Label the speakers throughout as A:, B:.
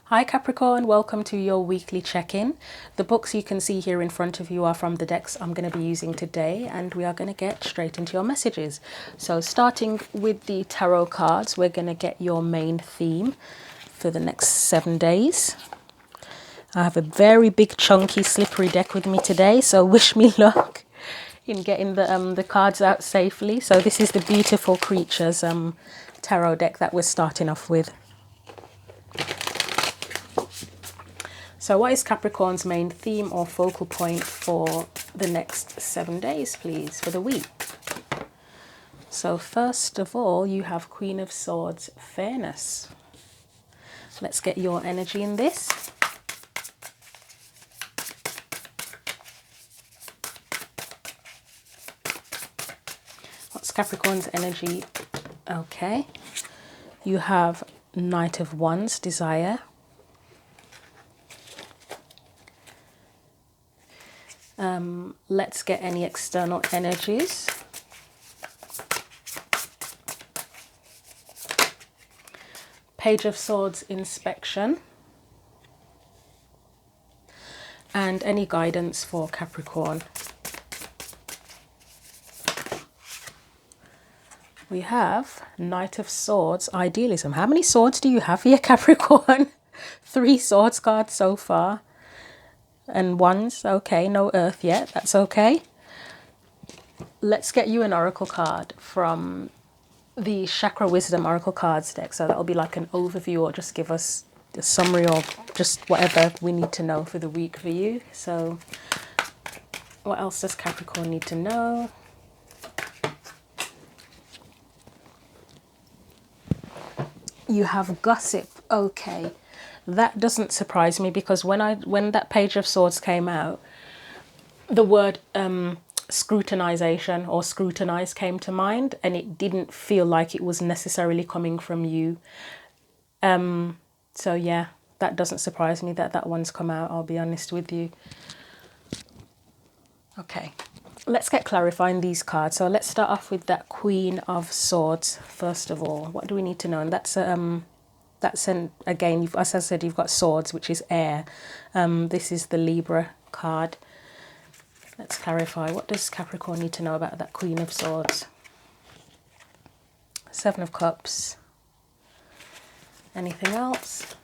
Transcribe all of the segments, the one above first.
A: Hi Capricorn, welcome to your weekly check-in. The books you can see here in front of you are from the decks I'm going to be using today, and we are going to get straight into your messages. So starting with the tarot cards, we're going to get your main theme for the next 7 days. I have a very big chunky slippery deck with me today, so wish me luck in getting the cards out safely. So this is the Beautiful Creatures tarot deck that we're starting off with. So what is Capricorn's main theme or focal point for the next 7 days, please, for the week? So first of all, you have Queen of Swords, fairness. Let's get your energy in this. What's Capricorn's energy? Okay. You have Knight of Wands, desire. Let's get any external energies. Page of Swords, inspection. And any guidance for Capricorn. We have Knight of Swords, idealism. How many swords do you have here, Capricorn? 3 swords cards so far. And wands, okay, no earth yet, that's okay. Let's get you an oracle card from the Chakra Wisdom Oracle Cards deck. So that'll be like an overview or just give us a summary or just whatever we need to know for the week for you. So what else does Capricorn need to know? You have gossip, okay. That doesn't surprise me because when that Page of Swords came out, the word scrutinization or scrutinize came to mind, and it didn't feel like it was necessarily coming from you. So yeah, that doesn't surprise me that one's come out, I'll be honest with you. Okay, let's get clarifying these cards. So let's start off with that Queen of Swords first of all. What do we need to know? And that's again, as I said, you've got swords, which is air. This is the Libra card. Let's clarify. What does Capricorn need to know about that Queen of Swords? 7 of Cups. Anything else?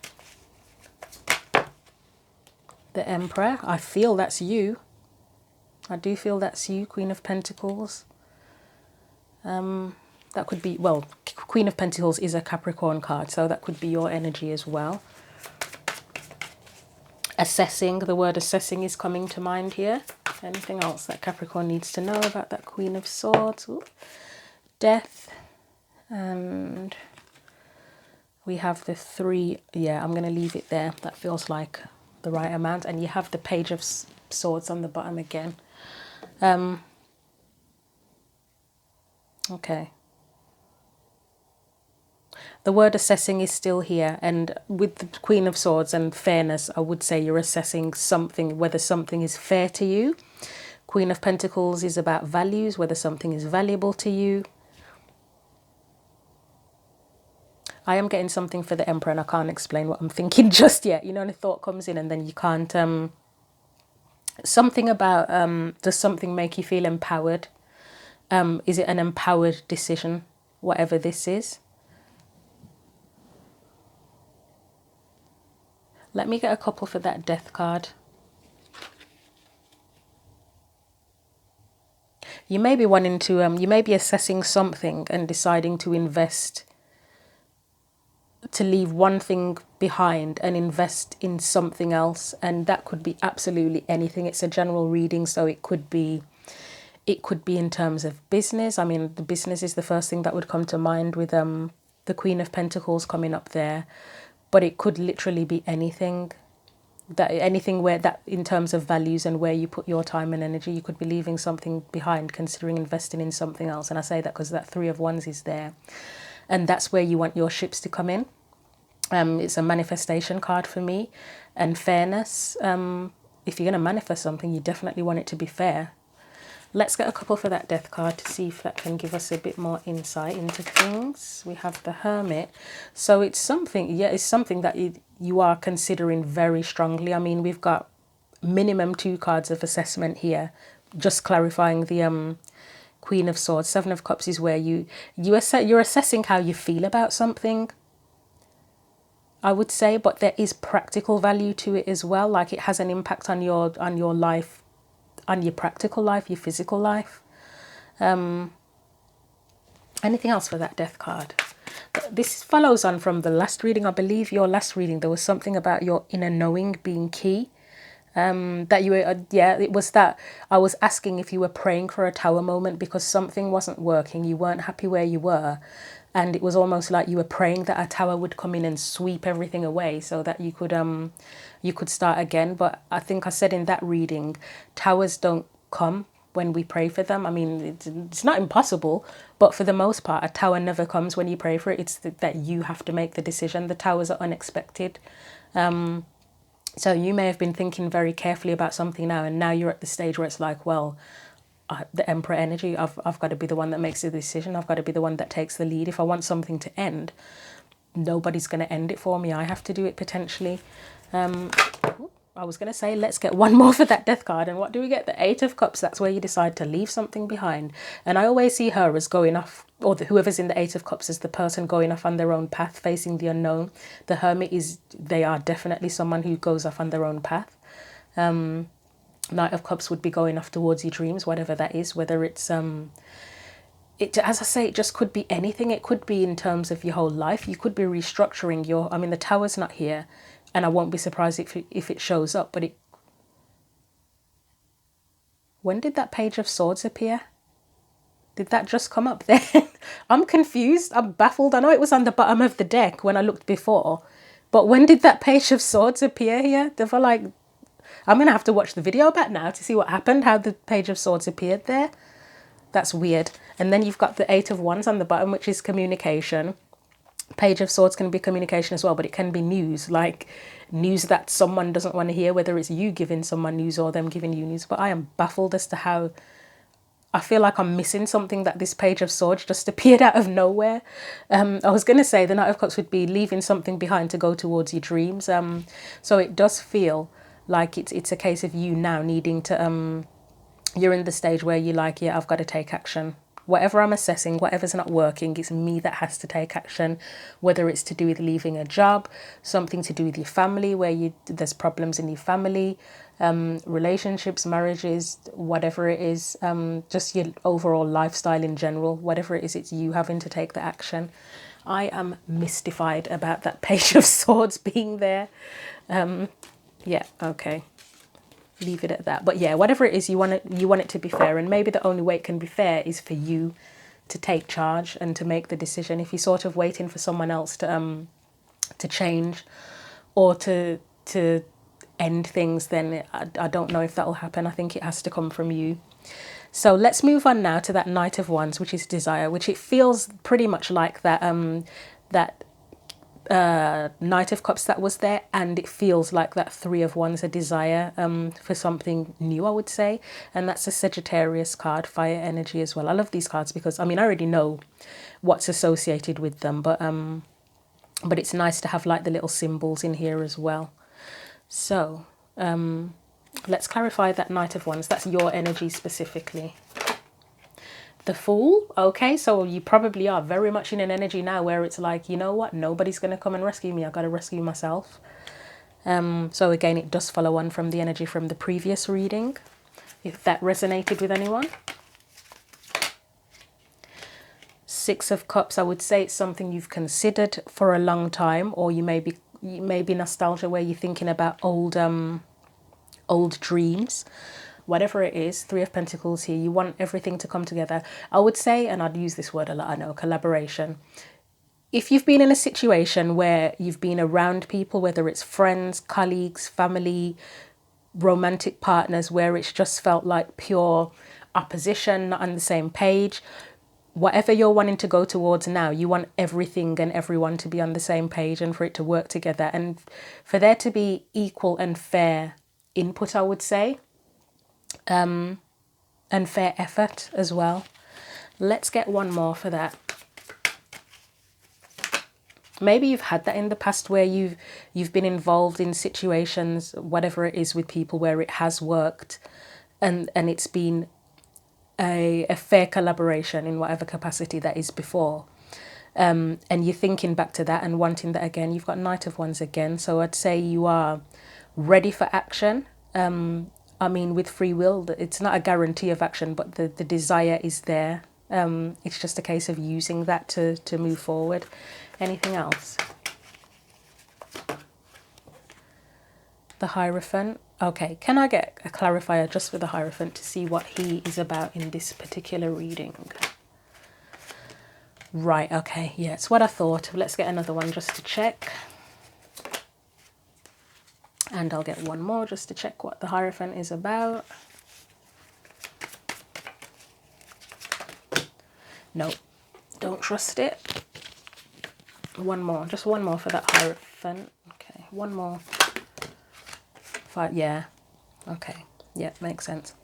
A: The Emperor. I feel that's you. I do feel that's you, Queen of Pentacles. That could be, well, Queen of Pentacles is a Capricorn card, so that could be your energy as well. Assessing, the word assessing is coming to mind here. Anything else that Capricorn needs to know about that Queen of Swords? Ooh. Death. And we have the 3, yeah, I'm going to leave it there. That feels like the right amount. And you have the Page of Swords on the bottom again. Okay. The word assessing is still here, and with the Queen of Swords and fairness, I would say you're assessing something, whether something is fair to you. Queen of Pentacles is about values, whether something is valuable to you. I am getting something for the Emperor, and I can't explain what I'm thinking just yet. You know, when a thought comes in and then you can't... something about, does something make you feel empowered? Is it an empowered decision, whatever this is? Let me get a couple for that Death card. You may be wanting to, you may be assessing something and deciding to invest, to leave one thing behind and invest in something else. And that could be absolutely anything. It's a general reading, so it could be in terms of business. I mean, the business is the first thing that would come to mind with the Queen of Pentacles coming up there. But it could literally be anything, anything where that in terms of values and where you put your time and energy, you could be leaving something behind, considering investing in something else. And I say that because that 3 of Wands is there, and that's where you want your ships to come in. It's a manifestation card for me, and fairness. If you're going to manifest something, you definitely want it to be fair. Let's get a couple for that death card to see if that can give us a bit more insight into things. We have the Hermit. So it's something, yeah, it's something that you are considering very strongly. I mean, we've got minimum 2 cards of assessment here. Just clarifying the Queen of Swords. 7 of Cups is where you're assessing how you feel about something, I would say, but there is practical value to it as well. Like it has an impact on your life, on your practical life, your physical life. Anything else for that death card? This follows on from the last reading. I believe your last reading, there was something about your inner knowing being key. That you were, yeah, it was that I was asking if you were praying for a tower moment because something wasn't working. You weren't happy where you were. And it was almost like you were praying that a tower would come in and sweep everything away so that you could start again. But I think I said in that reading, towers don't come when we pray for them. I mean, it's not impossible, but for the most part, a tower never comes when you pray for it. It's that you have to make the decision. The towers are unexpected. So you may have been thinking very carefully about something now, and now you're at the stage where it's like, well, the Emperor energy, I've got to be the one that makes the decision. I've got to be the one that takes the lead. If I want something to end, nobody's going to end it for me. I have to do it potentially. I was going to say, let's get one more for that death card. And what do we get? The 8 of Cups. That's where you decide to leave something behind. And I always see her as going off, or whoever's in the 8 of Cups as the person going off on their own path, facing the unknown. The Hermit they are definitely someone who goes off on their own path. Knight of Cups would be going off towards your dreams, whatever that is, whether it's as I say, it just could be anything. It could be in terms of your whole life. You could be restructuring I mean, the Tower's not here, and I won't be surprised if it shows up, but when did that Page of Swords appear? Did that just come up then? I'm confused. I'm baffled. I know it was on the bottom of the deck when I looked before, but when did that Page of Swords appear here? They were like, I'm going to have to watch the video back now to see what happened, how the Page of Swords appeared there. That's weird. And then you've got the 8 of Wands on the bottom, which is communication. Page of Swords can be communication as well, but it can be news, like news that someone doesn't want to hear, whether it's you giving someone news or them giving you news. But I am baffled as to how I feel like I'm missing something, that this Page of Swords just appeared out of nowhere. I was going to say the Knight of Cups would be leaving something behind to go towards your dreams. So it does feel like it's a case of you now needing to, you're in the stage where you're like, yeah, I've got to take action. Whatever I'm assessing, whatever's not working, it's me that has to take action, whether it's to do with leaving a job, something to do with your family, where there's problems in your family, relationships, marriages, whatever it is, just your overall lifestyle in general, whatever it is, it's you having to take the action. I am mystified about that Page of Swords being there. Yeah, okay. Leave it at that. But yeah, whatever it is, you want it to be fair, and maybe the only way it can be fair is for you to take charge and to make the decision. If you're sort of waiting for someone else to change or to end things, then I don't know if that will happen. I think it has to come from you. So let's move on now to that Knight of Wands, which is desire, which it feels pretty much like that that Knight of Cups that was there, and it feels like that 3 of Wands, a desire for something new, I would say. And that's a Sagittarius card, fire energy as well. I love these cards because, I mean, I already know what's associated with them, but it's nice to have like the little symbols in here as well. So let's clarify that Knight of Wands. That's your energy specifically. The Fool. Okay, so you probably are very much in an energy now where it's like, you know what, nobody's going to come and rescue me. I've got to rescue myself. So again, it does follow on from the energy from the previous reading, if that resonated with anyone. 6 of Cups, I would say it's something you've considered for a long time, or you may be nostalgia where you're thinking about old dreams. Whatever it is, 3 of Pentacles here, you want everything to come together. I would say, and I'd use this word a lot, I know, collaboration. If you've been in a situation where you've been around people, whether it's friends, colleagues, family, romantic partners, where it's just felt like pure opposition, not on the same page, whatever you're wanting to go towards now, you want everything and everyone to be on the same page and for it to work together and for there to be equal and fair input, I would say. and fair effort as well. Let's get one more for that. Maybe you've had that in the past where you've been involved in situations, whatever it is, with people where it has worked, and it's been a fair collaboration in whatever capacity that is before. And you're thinking back to that and wanting that again. You've got Knight of Wands again. So I'd say you are ready for action. I mean, with free will, it's not a guarantee of action, but the desire is there. It's just a case of using that to move forward. Anything else? The Hierophant. Okay, can I get a clarifier just for the Hierophant to see what he is about in this particular reading? Right, okay, yeah, it's what I thought. Let's get another one just to check. And I'll get one more just to check what the Hierophant is about. No, don't trust it. One more, just one more for that Hierophant. Okay, one more. Yeah, okay, yeah, makes sense.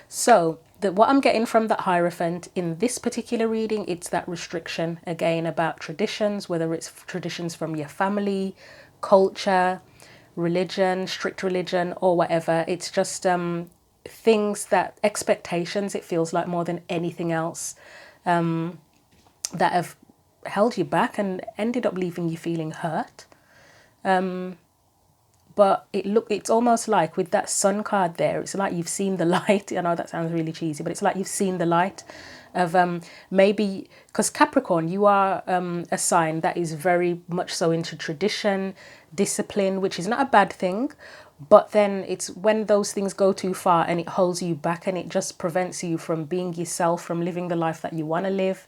A: So what I'm getting from that Hierophant in this particular reading, it's that restriction again about traditions, whether it's traditions from your family, culture, religion, strict religion, or whatever. It's just things that, expectations, it feels like, more than anything else, that have held you back and ended up leaving you feeling hurt. But it's almost like with that Sun card there, it's like you've seen the light. I know that sounds really cheesy, but it's like you've seen the light of maybe, because Capricorn, you are a sign that is very much so into tradition, discipline, which is not a bad thing. But then it's when those things go too far and it holds you back and it just prevents you from being yourself, from living the life that you want to live.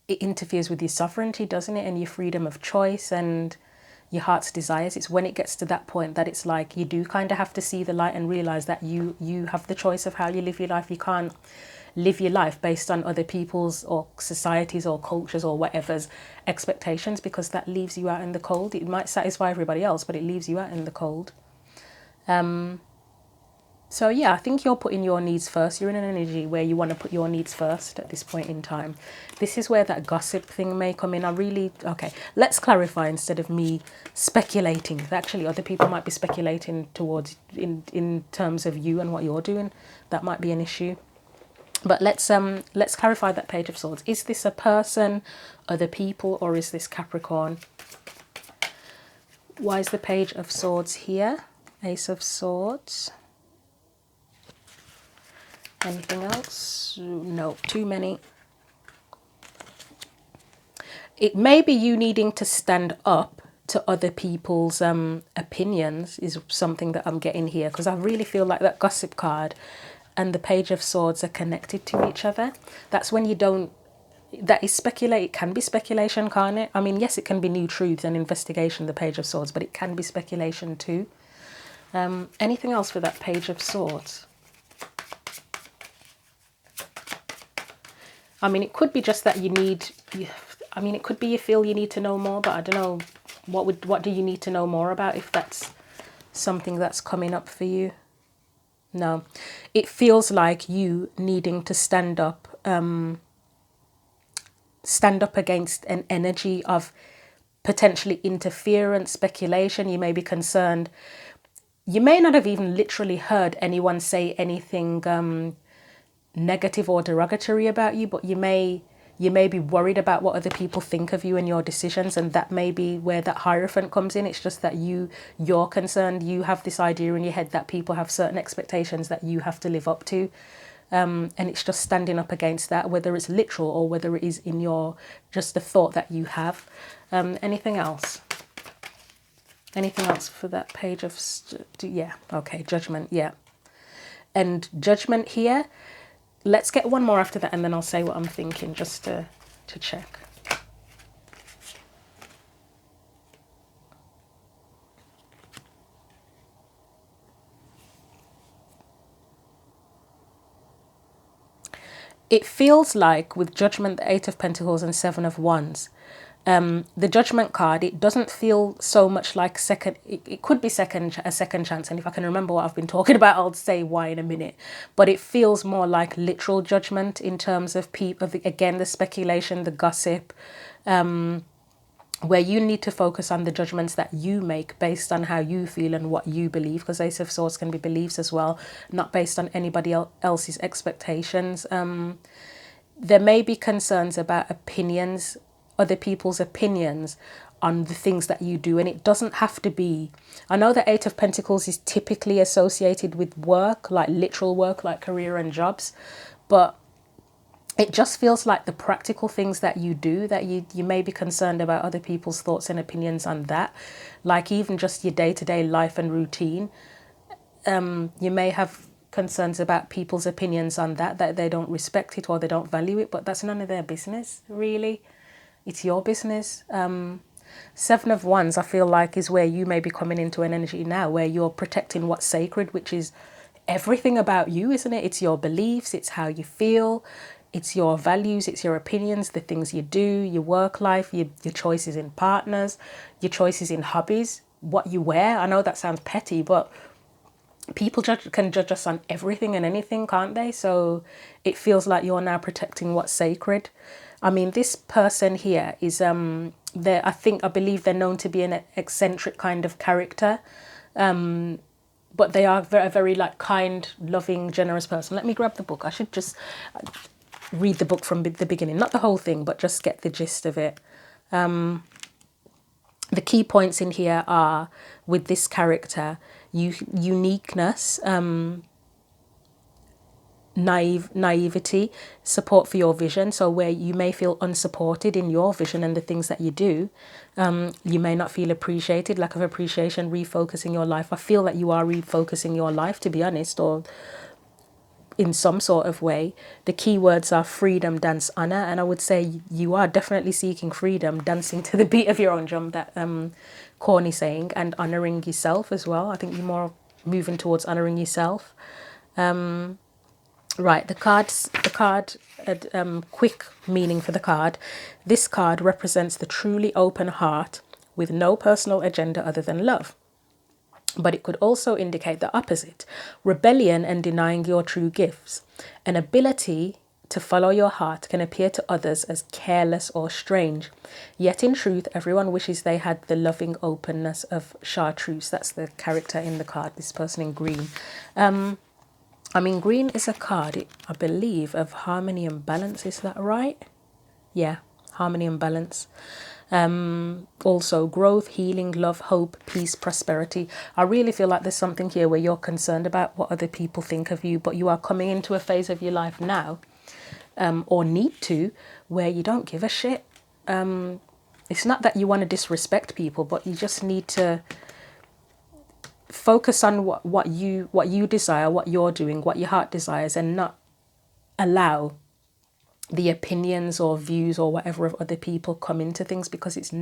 A: It interferes with your sovereignty, doesn't it? And your freedom of choice and your heart's desires. It's when it gets to that point that it's like you do kind of have to see the light and realize that you have the choice of how you live your life. You can't live your life based on other people's or society's or cultures or whatever's expectations, because that leaves you out in the cold. It might satisfy everybody else, but it leaves you out in the cold. So yeah, I think you're putting your needs first. You're in an energy where you want to put your needs first at this point in time. This is where that gossip thing may come in. Okay, let's clarify instead of me speculating. Actually, other people might be speculating towards in terms of you and what you're doing. That might be an issue. But let's clarify that Page of Swords. Is this a person, other people, or is this Capricorn? Why is the Page of Swords here? Ace of Swords. Anything else? No, too many. It may be you needing to stand up to other people's opinions is something that I'm getting here, because I really feel like that Gossip card and the Page of Swords are connected to each other. That's when you don't, that is speculate. It can be speculation, can't it? I mean, yes, it can be new truths and investigation, the Page of Swords, but it can be speculation too. Anything else for that Page of Swords? I mean, it could be just that you need, I mean, it could be you feel you need to know more, but I don't know, what do you need to know more about, if that's something that's coming up for you? No, it feels like you needing to stand up against an energy of potentially interference, speculation. You may be concerned. You may not have even literally heard anyone say anything negative or derogatory about you, but you may be worried about what other people think of you and your decisions, and that may be where that Hierophant comes in. It's just that you're concerned. You have this idea in your head that people have certain expectations that you have to live up to, and it's just standing up against that, whether it's literal or whether it is in your just the thought that you have. Anything else? Anything else for that Page of yeah, okay, Judgment, yeah, and Judgment here. Let's get one more after that, and then I'll say what I'm thinking, just to check. It feels like with Judgment, the Eight of Pentacles and Seven of Wands, The Judgment card, it doesn't feel so much like it could be a second chance, and if I can remember what I've been talking about, I'll say why in a minute, but it feels more like literal judgment in terms of people, again, the speculation, the gossip, where you need to focus on the judgments that you make based on how you feel and what you believe, because Ace of Swords can be beliefs as well, not based on anybody else's expectations. There may be concerns about opinions, other people's opinions on the things that you do, and it doesn't have to be. I know the Eight of Pentacles is typically associated with work, like literal work, like career and jobs, but it just feels like the practical things that you do, that you may be concerned about other people's thoughts and opinions on that, like even just your day-to-day life and routine. You may have concerns about people's opinions on that they don't respect it or they don't value it, but that's none of their business, really. It's your business. Seven of Wands, I feel like, is where you may be coming into an energy now where you're protecting what's sacred, which is everything about you, isn't it? It's your beliefs, it's how you feel, it's your values, it's your opinions, the things you do, your work life, your choices in partners, your choices in hobbies, what you wear. I know that sounds petty, but people can judge us on everything and anything, can't they? So it feels like you're now protecting what's sacred. I mean, this person here is, I believe they're known to be an eccentric kind of character. But they are a very like kind, loving, generous person. Let me grab the book. I should just read the book from the beginning, not the whole thing, but just get the gist of it. The key points in here are, with this character, uniqueness, naivety, support for your vision. So where you may feel unsupported in your vision and the things that you do, you may not feel appreciated, lack of appreciation, refocusing your life. I feel that you are refocusing your life, to be honest, or in some sort of way. The key words are freedom, dance, honor, and I would say you are definitely seeking freedom, dancing to the beat of your own drum, that corny saying, and honoring yourself as well. I think you're more moving towards honoring yourself. Right, the card, quick meaning for the card. This card represents the truly open heart with no personal agenda other than love. But it could also indicate the opposite, rebellion and denying your true gifts. An ability to follow your heart can appear to others as careless or strange. Yet in truth, everyone wishes they had the loving openness of chartreuse. That's the character in the card, this person in green. I mean, green is a card, I believe, of harmony and balance. Is that right? Yeah, harmony and balance. Also growth, healing, love, hope, peace, prosperity. I really feel like there's something here where you're concerned about what other people think of you, but you are coming into a phase of your life now, or need to, where you don't give a shit. It's not that you want to disrespect people, but you just need to focus on what you desire, what you're doing, what your heart desires, and not allow the opinions or views or whatever of other people come into things, because it's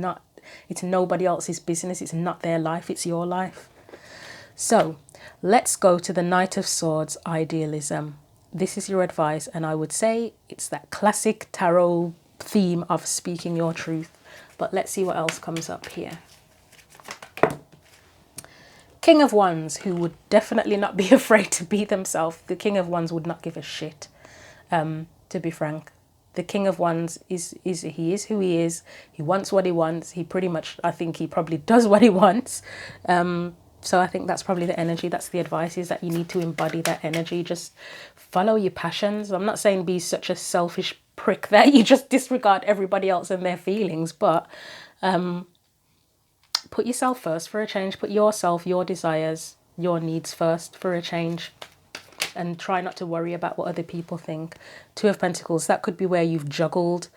A: nobody else's business. It's not their life, it's your life. So let's go to the Knight of Swords, idealism. This is your advice, and I would say it's that classic tarot theme of speaking your truth. But let's see what else comes up here. King of Wands, who would definitely not be afraid to be themselves. The King of Wands would not give a shit, to be frank. The King of Wands is who he is. He wants what he wants. He pretty much, I think he probably does what he wants. So I think that's probably the energy. That's the advice, is that you need to embody that energy. Just follow your passions. I'm not saying be such a selfish prick that you just disregard everybody else and their feelings, but put yourself first for a change. Put yourself, your desires, your needs first for a change. And try not to worry about what other people think. Two of Pentacles, that could be where you've juggled.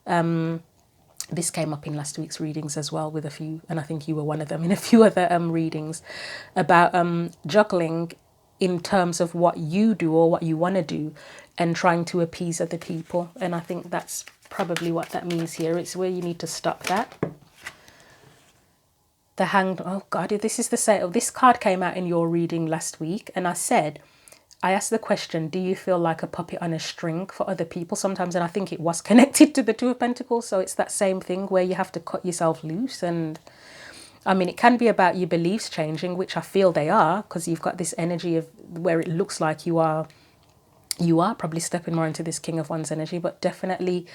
A: This came up in last week's readings as well with a few, and I think you were one of them in a few other readings, about juggling in terms of what you do or what you want to do and trying to appease other people. And I think that's probably what that means here. It's where you need to stop that. The Hanged, oh God, this is the same. This card came out in your reading last week, and I said, I asked the question, do you feel like a puppet on a string for other people sometimes? And I think it was connected to the Two of Pentacles. So it's that same thing where you have to cut yourself loose. And I mean, it can be about your beliefs changing, which I feel they are, because you've got this energy of where it looks like you are probably stepping more into this King of Wands energy, but definitely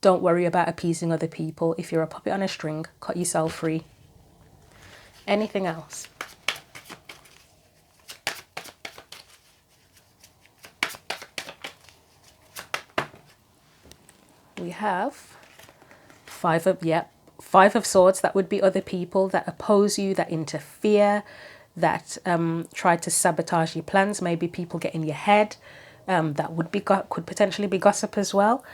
A: don't worry about appeasing other people. If you're a puppet on a string, cut yourself free. Anything else? We have Five of Swords. That would be other people that oppose you, that interfere, that try to sabotage your plans. Maybe people get in your head. That would be could potentially be gossip as well.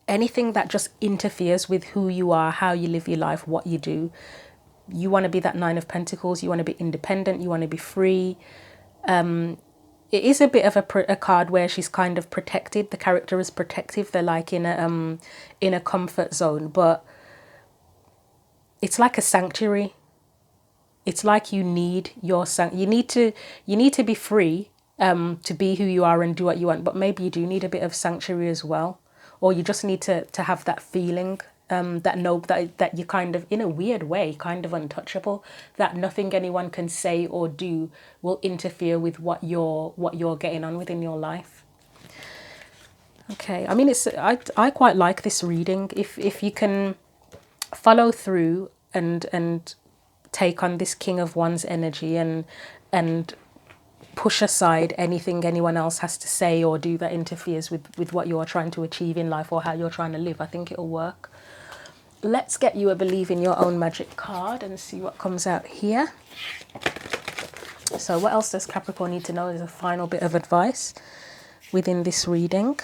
A: Anything that just interferes with who you are, how you live your life, what you do. You want to be that Nine of Pentacles. You want to be independent. You want to be free. It is a bit of a card where she's kind of protected. The character is protective. They're like in a comfort zone, but it's like a sanctuary. It's like you need your you need to be free to be who you are and do what you want. But maybe you do need a bit of sanctuary as well, or you just need to have that feeling. That you're kind of, in a weird way, kind of untouchable, that nothing anyone can say or do will interfere with what you're getting on within your life. Okay, I mean, I quite like this reading. If you can follow through and take on this King of Wands energy and push aside anything anyone else has to say or do that interferes with what you're trying to achieve in life or how you're trying to live, I think it'll work. Let's get you a Believe in Your Own Magic card and see what comes out here. So what else does Capricorn need to know as a final bit of advice within this reading?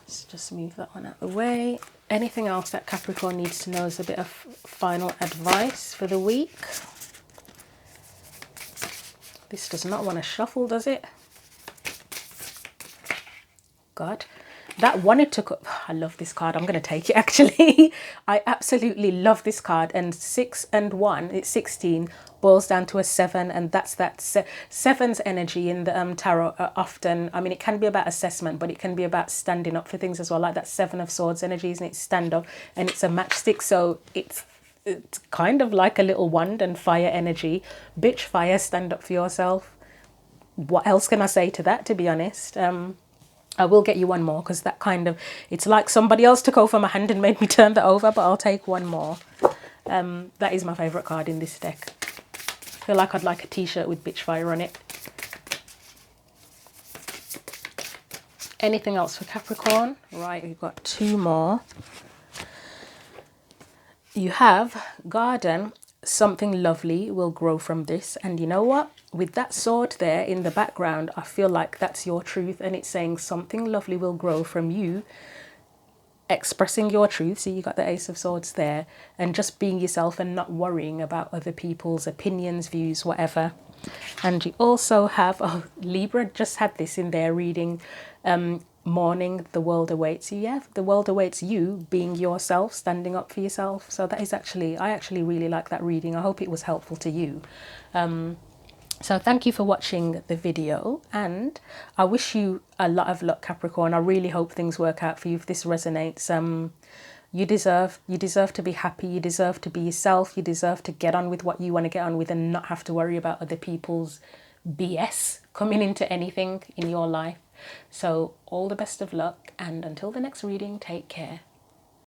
A: Let's just move that one out of the way. Anything else that Capricorn needs to know as a bit of final advice for the week? This does not want to shuffle, does it? God. That wanted to... I love this card. I'm going to take it, actually. I absolutely love this card. And 6 and 1, it's 16, boils down to a 7. And that's that 7's energy in the tarot. Often, I mean, it can be about assessment, but it can be about standing up for things as well. Like that 7 of Swords energy, isn't it? Stand up. And it's a matchstick. So it's kind of like a little wand and fire energy. Bitch, fire, stand up for yourself. What else can I say to that, to be honest? I will get you one more because that kind of, it's like somebody else took over my hand and made me turn that over, but I'll take one more. That is my favourite card in this deck. I feel like I'd like a t-shirt with bitch fire on it. Anything else for Capricorn? Right, we've got 2 more. You have Garden. Something lovely will grow from this. And you know what? With that sword there in the background, I feel like that's your truth. And it's saying something lovely will grow from you expressing your truth. So you got the Ace of Swords there. And just being yourself and not worrying about other people's opinions, views, whatever. And you also have, oh, Libra just had this in their reading. Morning, the world awaits you. Yeah, the world awaits you being yourself, standing up for yourself. So that is actually, I actually really like that reading. I hope it was helpful to you. So thank you for watching the video, and I wish you a lot of luck, Capricorn. I really hope things work out for you if this resonates. You deserve to be happy. You deserve to be yourself. You deserve to get on with what you want to get on with and not have to worry about other people's BS coming into anything in your life. So all the best of luck, and until the next reading, take care.